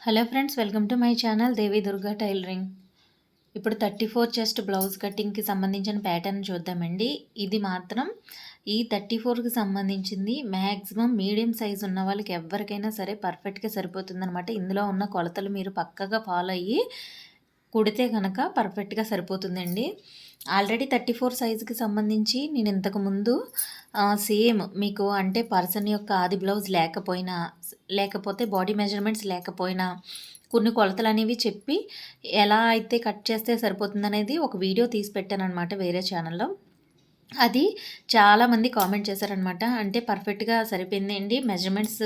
Hello friends, welcome to my channel Devi Durga tailoring. ఇప్పుడు 34 chest blouse కటింగ్కి సంబంధించిన pattern చూద్దామండి. ఇది మాత్రం ఈ 34కి సంబంధించింది మ్యాక్సిమం మీడియం సైజ్ ఉన్న వాళ్ళకి ఎవరికైనా సరే పర్ఫెక్ట్గా సరిపోతుందనమాట. ఇందులో ఉన్న కొలతలు మీరు పక్కగా ఫాలో అయ్యి కుడితే కనుక పర్ఫెక్ట్గా సరిపోతుందండి. ఆల్రెడీ 34 సైజుకి సంబంధించి నేను ఇంతకుముందు సేమ్ మీకు అంటే పర్సన్ యొక్క ఆది బ్లౌజ్ లేకపోతే బాడీ మెజర్మెంట్స్ లేకపోయినా కొన్ని కొలతలు అనేవి చెప్పి ఎలా అయితే కట్ చేస్తే సరిపోతుందనేది ఒక వీడియో తీసి పెట్టాను అనమాట వేరే ఛానల్లో. అది చాలామంది కామెంట్ చేశారనమాట. అంటే పర్ఫెక్ట్‌గా సరిపోయిందండి. మెజర్‌మెంట్స్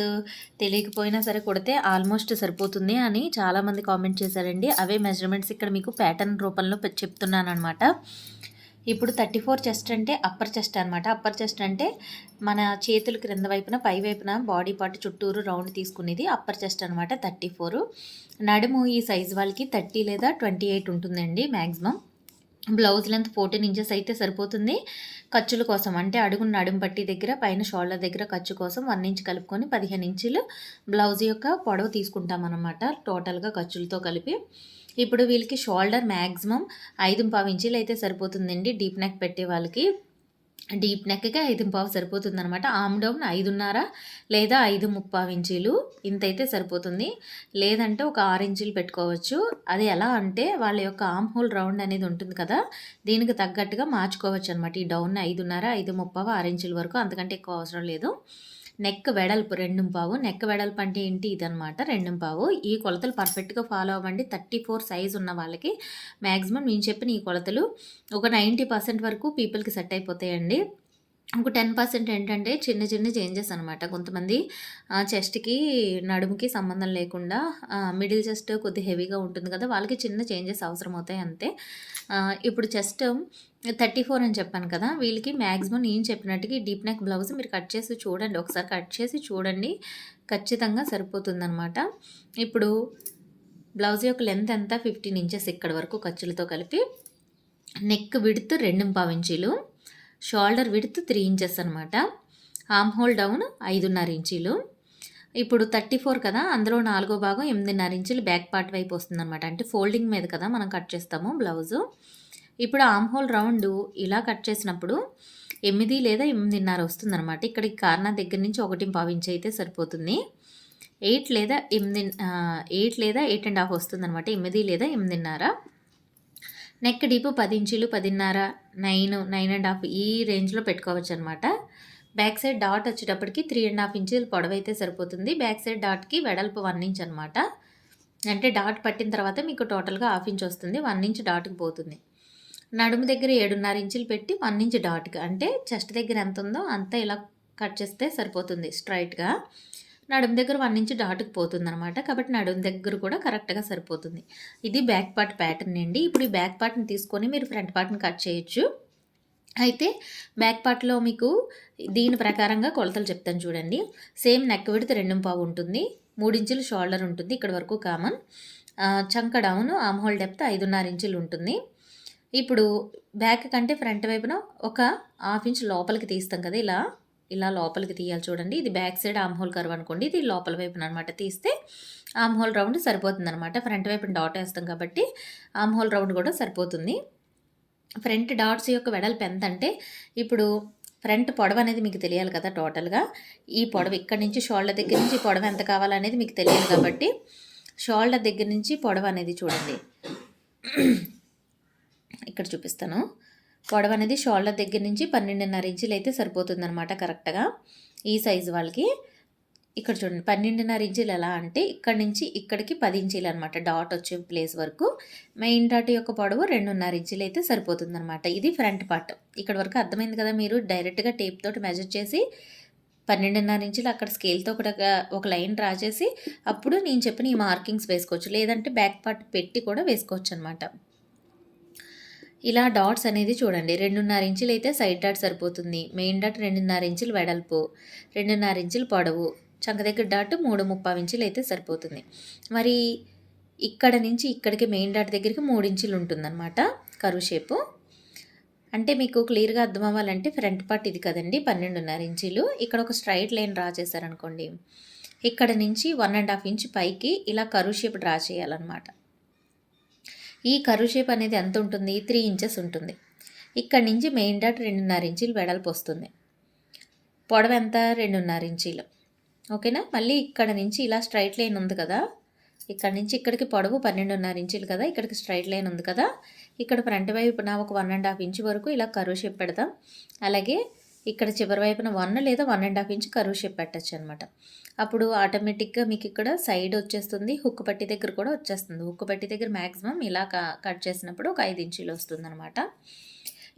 తెలియకపోయినా సరే కుడితే ఆల్మోస్ట్ సరిపోతుంది అని చాలామంది కామెంట్ చేశారండి. అవే మెజర్‌మెంట్స్ ఇక్కడ మీకు ప్యాటర్న్ రూపంలో చెప్తున్నాననమాట. ఇప్పుడు 34 చెస్ట్ అంటే అప్పర్ చెస్ట్ అనమాట. అప్పర్ చెస్ట్ అంటే మన చేతులు క్రింద వైపున, పై వైపున బాడీ పార్ట్ చుట్టూరు రౌండ్ తీసుకునేది అప్పర్ చెస్ట్ అనమాట 34. నడుము ఈ సైజ్ వాళ్ళకి 30 లేదా 28 ఉంటుందండి మ్యాక్సిమం. బ్లౌజ్ లెంత్ 14 ఇంచెస్ అయితే సరిపోతుంది. ఖర్చుల కోసం అంటే అడుగు నడుము పట్టి దగ్గర పైన షోల్డర్ దగ్గర ఖర్చు కోసం 1 ఇంచ్ కలుపుకొని 15 ఇంచులు బ్లౌజ్ యొక్క పొడవు తీసుకుంటామన్నమాట టోటల్గా ఖర్చులతో కలిపి. ఇప్పుడు వీళ్ళకి షోల్డర్ మ్యాక్సిమం 5.5 ఇంచులు అయితే సరిపోతుందండి. డీప్ నెక్ పెట్టే వాళ్ళకి డీప్ నెక్కి 5.5 సరిపోతుందనమాట. ఆమ్ డౌన్ 5.5 లేదా 5.25 ఇంచీలు ఇంతైతే సరిపోతుంది. లేదంటే ఒక 6 ఇంచులు పెట్టుకోవచ్చు. అది ఎలా అంటే వాళ్ళ యొక్క ఆమ్ హోల్ రౌండ్ అనేది ఉంటుంది కదా, దీనికి తగ్గట్టుగా మార్చుకోవచ్చు అనమాట. ఈ డౌన్ 5.5, 5.25, 6 ఇంచుల వరకు, అంతకంటే ఎక్కువ అవసరం లేదు. నెక్ వెడల్పు 2.5. నెక్ వెడల్పు అంటే ఏంటి? ఇదనమాట 2.5. ఈ కొలతలు పర్ఫెక్ట్గా ఫాలో అవ్వండి. 34 సైజ్ ఉన్న వాళ్ళకి మ్యాక్సిమం నేను చెప్పిన ఈ కొలతలు ఒక 90% వరకు పీపుల్కి సెట్ అయిపోతాయండి. ఒక 10% ఏంటంటే చిన్న చిన్న చేంజెస్ అనమాట. కొంతమంది చెస్ట్‌కి, నడుముకి సంబంధం లేకుండా మిడిల్ చెస్ట్ కొద్దిగా హెవీగా ఉంటుంది కదా, వాళ్ళకి చిన్న చేంజెస్ అవసరమవుతాయి అంతే. ఇప్పుడు చెస్ట్ 34 అని చెప్పాను కదా, వీళ్ళకి మ్యాక్సిమం నేను చెప్పినట్టుగా డీప్ నెక్ బ్లౌజ్ మీరు కట్ చేసి చూడండి. ఒకసారి కట్ చేసి చూడండి, ఖచ్చితంగా సరిపోతుందనమాట. ఇప్పుడు బ్లౌజ్ యొక్క లెంత్ ఎంత? 15 ఇంచెస్ ఇక్కడ వరకు ఖర్చులతో కలిపి. నెక్ విడ్త్ 2.5 ఇంచీలు, షోల్డర్ విడ్త్ 3 ఇంచెస్ అనమాట. ఆమ్ హోల్ డౌన్ 5.5 ఇంచీలు. ఇప్పుడు 34 కదా, అందులో 4వ భాగం 8.5 ఇంచులు బ్యాక్ పార్ట్ వైపు వస్తుందన్నమాట. అంటే ఫోల్డింగ్ మీద కదా మనం కట్ చేస్తాము బ్లౌజు. ఇప్పుడు ఆమ్ హోల్ రౌండ్ ఇలా కట్ చేసినప్పుడు 8 లేదా 8.5 వస్తుందన్నమాట. ఇక్కడ ఈ కార్నర్ దగ్గర నుంచి 1.5 ఇంచ్ అయితే సరిపోతుంది. 8 లేదా 8.5 వస్తుందన్నమాట. 8 లేదా 8.5. నెక్ డీపు 10 ఇంచులు, 10.5, 9, 9.5 ఈ రేంజ్లో పెట్టుకోవచ్చు అనమాట. బ్యాక్ సైడ్ డాట్ వచ్చేటప్పటికి 3.5 ఇంచులు పొడవైతే సరిపోతుంది. బ్యాక్ సైడ్ డాట్కి వెడల్పు 1 ఇంచ్ అనమాట. అంటే డాట్ పట్టిన తర్వాత మీకు టోటల్గా 1/2 ఇంచ్ వస్తుంది. 1 ఇంచ్ డాట్కి పోతుంది. నడుము దగ్గర 7.5 ఇంచులు పెట్టి 1 ఇంచ్ డాట్కి, అంటే చెస్ట్ దగ్గర ఎంత ఉందో అంత ఇలా కట్ చేస్తే సరిపోతుంది స్ట్రైట్గా. నడుము దగ్గర 1 ఇంచ్ డాట్కి పోతుందనమాట. కాబట్టి నడుము దగ్గర కూడా కరెక్ట్గా సరిపోతుంది. ఇది బ్యాక్ పార్ట్ ప్యాటర్న్ అండి. ఇప్పుడు ఈ బ్యాక్ పార్ట్ని తీసుకొని మీరు ఫ్రంట్ పార్ట్ని కట్ చేయొచ్చు. అయితే బ్యాక్ పార్ట్లో మీకు దీని ప్రకారంగా కొలతలు చెప్తాను చూడండి. సేమ్ నెక్ విడ్త్ 2.5 ఉంటుంది. 3 ఇంచులు షోల్డర్ ఉంటుంది, ఇక్కడ వరకు కామన్. చంక డౌన్ ఆమ్ హోల్ డెప్త్ 5.5 ఇంచులు ఉంటుంది. ఇప్పుడు బ్యాక్ కంటే ఫ్రంట్ వైపున ఒక 1/2 ఇంచ్ లోపలికి తీస్తాం కదా, ఇలా లోపలికి తీయాలి చూడండి. ఇది back side arm hole curve అనుకోండి, ఇది లోపల వైపున అనమాట. తీస్తే ఆమ్ హోల్ రౌండ్ సరిపోతుంది అనమాట. ఫ్రంట్ వైపున డాట్ వేస్తాం కాబట్టి ఆమ్ హోల్ రౌండ్ కూడా సరిపోతుంది. ఫ్రంట్ డాట్స్ యొక్క వెడల్పు ఎంత అంటే, ఇప్పుడు ఫ్రంట్ పొడవు అనేది మీకు తెలియాలి కదా టోటల్గా. ఈ పొడవు ఇక్కడ నుంచి షోల్డర్ దగ్గర నుంచి పొడవు ఎంత కావాలనేది మీకు తెలియాలి కాబట్టి షోల్డర్ దగ్గర నుంచి పొడవు అనేది చూడండి, ఇక్కడ చూపిస్తాను. పొడవు అనేది షోల్డర్ దగ్గర నుంచి 12.5 ఇంచులు అయితే సరిపోతుందనమాట కరెక్ట్గా ఈ సైజు వాళ్ళకి. ఇక్కడ చూడండి 12.5 ఇంచులు ఎలా అంటే ఇక్కడ నుంచి ఇక్కడికి 10 ఇంచులు అనమాట, డాట్ వచ్చే ప్లేస్ వరకు. మెయిన్ డాట్ యొక్క పొడవు 2.5 ఇంచులు అయితే సరిపోతుందనమాట. ఇది ఫ్రంట్ పార్ట్. ఇక్కడ వరకు అర్థమైంది కదా. మీరు డైరెక్ట్గా టేప్ తోటి మెజర్ చేసి 12.5 ఇంచులు అక్కడ స్కేల్తో ఒక లైన్ డ్రా చేసి అప్పుడు నేను చెప్పిన ఈ మార్కింగ్స్ వేసుకోవచ్చు. లేదంటే బ్యాక్ పార్ట్ పెట్టి కూడా వేసుకోవచ్చు అనమాట. ఇలా డాట్స్ అనేది చూడండి 2.5 ఇంచులు అయితే సైడ్ డాట్ సరిపోతుంది. మెయిన్ డాట్ 2.5 ఇంచులు వెడల్పు, 2.5 ఇంచులు పొడవు, చంక దగ్గర డాట్ 3.25 ఇంచులు అయితే సరిపోతుంది. మరి ఇక్కడ నుంచి ఇక్కడికి మెయిన్ డాట్ దగ్గరికి 3 ఇంచులు ఉంటుందన్నమాట కరువు షేపు. అంటే మీకు క్లియర్గా అర్థం అవ్వాలంటే ఫ్రంట్ పార్ట్ ఇది కదండి 12.5 ఇంచులు. ఇక్కడ ఒక స్ట్రైట్ లైన్ డ్రా చేశారనుకోండి, ఇక్కడ నుంచి 1.5 ఇంచ్ పైకి ఇలా కర్వ్ షేప్ డ్రా చేయాలన్నమాట. ఈ కర్వ్ షేప్ అనేది ఎంత ఉంటుంది? 3 ఇంచెస్ ఉంటుంది. ఇక్కడ నుంచి మెయిన్ డాట్ 2.5 ఇంచీలు వెడల్పు వస్తుంది. పొడవు ఎంత? 2.5 ఇంచీలు. ఓకేనా. మళ్ళీ ఇక్కడ నుంచి ఇలా స్ట్రైట్ లైన్ ఉంది కదా, ఇక్కడ నుంచి ఇక్కడికి పొడవు 12.5 ఇంచీలు కదా, ఇక్కడికి స్ట్రైట్ లైన్ ఉంది కదా, ఇక్కడ ఫ్రంట్ వైపున ఒక 1.5 ఇంచ్ వరకు ఇలా కర్వ్ షేప్ పెడదాం. అలాగే ఇక్కడ చివరి వైపున 1 లేదా 1.5 ఇంచ్ కర్వ్ షేప్ పెట్టచ్చు అనమాట. అప్పుడు ఆటోమేటిక్గా మీకు ఇక్కడ సైడ్ వచ్చేస్తుంది, హుక్ పట్టి దగ్గర కూడా వచ్చేస్తుంది. హుక్ పట్టి దగ్గర మ్యాక్సిమం ఇలా కట్ చేసినప్పుడు ఒక 5 ఇంచీలు వస్తుంది అనమాట.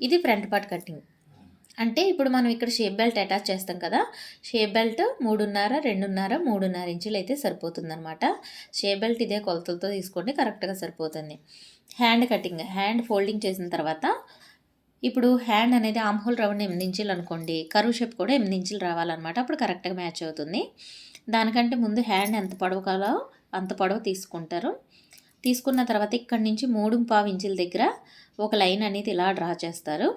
ఇది ఫ్రంట్ పార్ట్ కటింగ్. అంటే ఇప్పుడు మనం ఇక్కడ షేప్ బెల్ట్ అటాచ్ చేస్తాం కదా, షేప్ బెల్ట్ 3.5, 2.5, 3.5 ఇంచులు అయితే సరిపోతుందన్నమాట. షేప్ బెల్ట్ ఇదే కొలతలతో తీసుకోండి, కరెక్ట్గా సరిపోతుంది. Hand cutting. హ్యాండ్ ఫోల్డింగ్ చేసిన తర్వాత ఇప్పుడు హ్యాండ్ అనేది ఆమ్ హోల్ రౌండ్ 8 ఇంచులు అనుకోండి, కర్వ్ షేప్ కూడా 8 ఇంచులు రావాలన్నమాట. అప్పుడు కరెక్ట్గా మ్యాచ్ అవుతుంది. దానికంటే ముందు హ్యాండ్ ఎంత పొడవు కావాలో అంత పొడవు తీసుకుంటారు. తీసుకున్న తర్వాత ఇక్కడ నుంచి 3.5 ఇంచుల దగ్గర ఒక లైన్ అనేది ఇలా డ్రా చేస్తారు.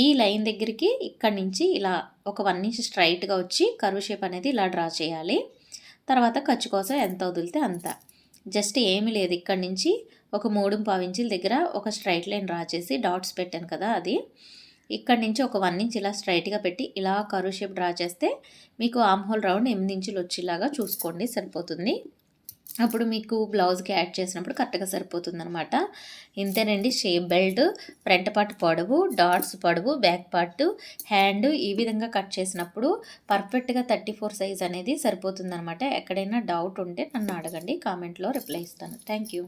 ఈ లైన్ దగ్గరికి ఇక్కడ నుంచి ఇలా ఒక 1 ఇంచ్ స్ట్రైట్గా వచ్చి కర్వ్ షేప్ అనేది ఇలా డ్రా చేయాలి. తర్వాత ఖర్చు కోసం ఎంత వదిలితే అంత. జస్ట్ ఏమీ లేదు, ఇక్కడ నుంచి ఒక 3.5 ఇంచుల దగ్గర ఒక స్ట్రైట్ లైన్ డ్రా చేసి డాట్స్ పెట్టాను కదా, అది ఇక్కడ నుంచి ఒక 1 ఇంచ్ ఇలా స్ట్రైట్గా పెట్టి ఇలా కర్వ్ షేప్ డ్రా చేస్తే మీకు ఆమ్ హోల్ రౌండ్ 8 ఇంచులు వచ్చేలాగా చూసుకోండి, సరిపోతుంది. అప్పుడు మీకు బ్లౌజ్కి యాడ్ చేసినప్పుడు కరెక్ట్గా సరిపోతుందనమాట. ఇంతేనండి. షేప్ బెల్ట్, ఫ్రంట్ పార్ట్ పొడవు, డాట్స్ పొడవు, బ్యాక్ పార్ట్, హ్యాండ్ ఈ విధంగా కట్ చేసినప్పుడు పర్ఫెక్ట్గా 34 సైజ్ అనేది సరిపోతుందనమాట. ఎక్కడైనా డౌట్ ఉంటే నన్ను అడగండి, కామెంట్లో రిప్లై ఇస్తాను. Thank you.